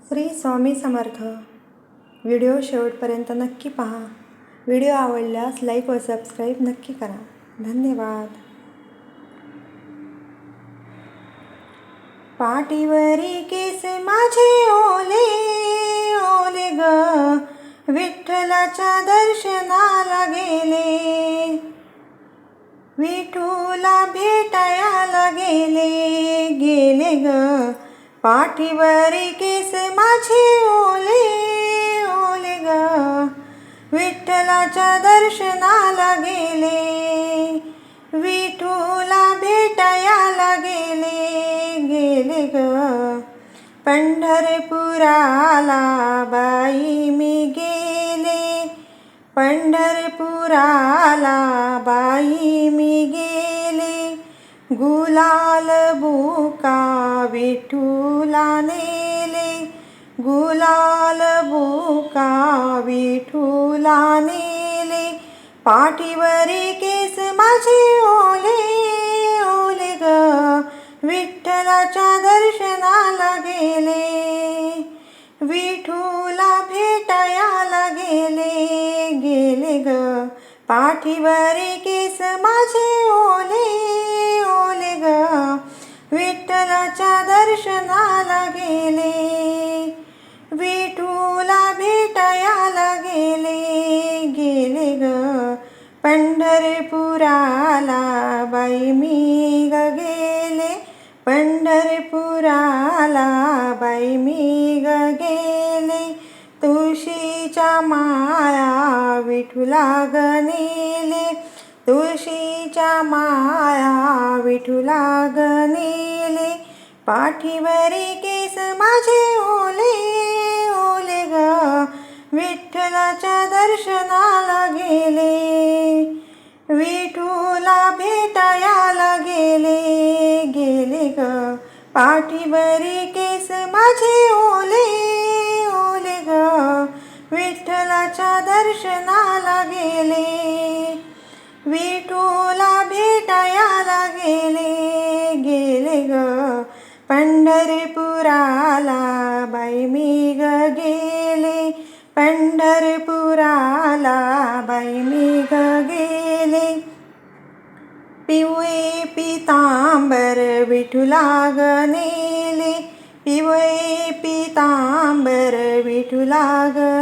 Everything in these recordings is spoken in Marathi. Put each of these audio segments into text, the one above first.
श्री स्वामी समर्थ. व्हिडिओ शेवटपर्यंत नक्की पहा. व्हिडिओ आवडल्यास लाईक व सबस्क्राईब नक्की करा. धन्यवाद. पाठीवरी केस माझे ओले ओले ग, विठ्ठलाच्या दर्शनाला गेले, विठूला भेटायला गेले ग. पाठीवरी केस माझे ओले ओले ग, विठ्ठलाच्या दर्शनाला गेले, विठूला भेटायला गेले ग. पंढरपुराला बाई मी गेले, पंढरपुराला बाई मी गेले, गुलाल बुका विठूला नेले, गुलाल बुका विठूला नेले. पाठीवरी केस माझे ओले ओले ग, विठ्ठलाच्या दर्शनाला गेले, विठूला भेटायला गेले ग. पाठीवरी केस माझे ओले ओले ग, विठ्ठलाच्या दर्शनाला गेले, विठूला भेटायला गेले ग. पंढरपुराला बाई मी गेले, पंढरपुराला बाई मी गेले, तुळशीच्या माळा विठूला नेले, तुळशीच्या माळा विठूला नेले. पाठीवरी केस माझे ओले ओले ग, विठ्ठलाच्या दर्शनाला गेले, विठूला भेटायला गेले ग. पाठीवरी केस माझे ओले ओले ग, विठ्ठलाच्या दर्शनाला गेले, विठूला भेटायला गेले ग. पंढरपुराला बाई मी गेले, पंढरपुराला बाई मी गेले, पिवळे पितांबर विठूला नेले, पिवळे पितांबर विठूला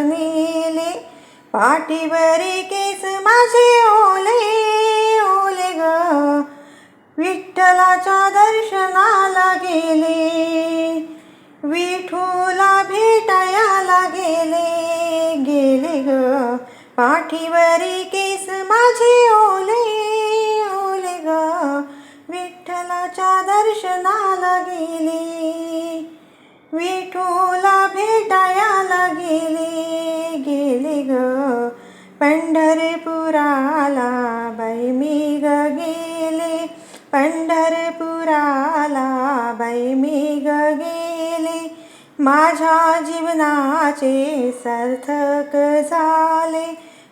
नेले. पाठीवरी केस माझे ओले ओले ग, विठ्ठलाच्या दर्शनाला गेले, विठूला भेटायला गेले ग. पाठीवरी केस माझे ओले ओले ग, विठ्ठलाच्या दर्शनाला गेले, विठूला भेटायला गेले ग. पंढरपुराला बाई मी गेले, पंढरपुराला बाई मी गेले, माझ्या जीवनाचे सार्थक झाले,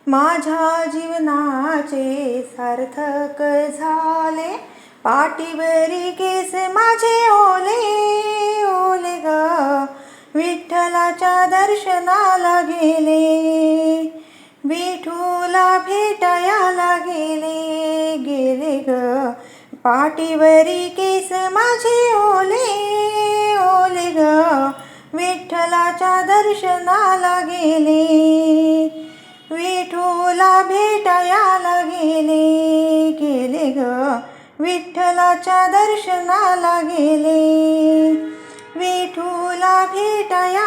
माझ्या जीवनाचे सार्थक झाले. पाठीवरी केस माझे ओले ओले ग, विठ्ठलाच्या दर्शनाला गेले, विठूला भेटायला गेले ग. पाठीवरी केस माझे ओले ओले ग, विठ्ठलाच्या दर्शनाला गेले, विठूला भेटायला गेले ग. विठ्ठलाच्या दर्शनाला गेले, विठूला भेटायला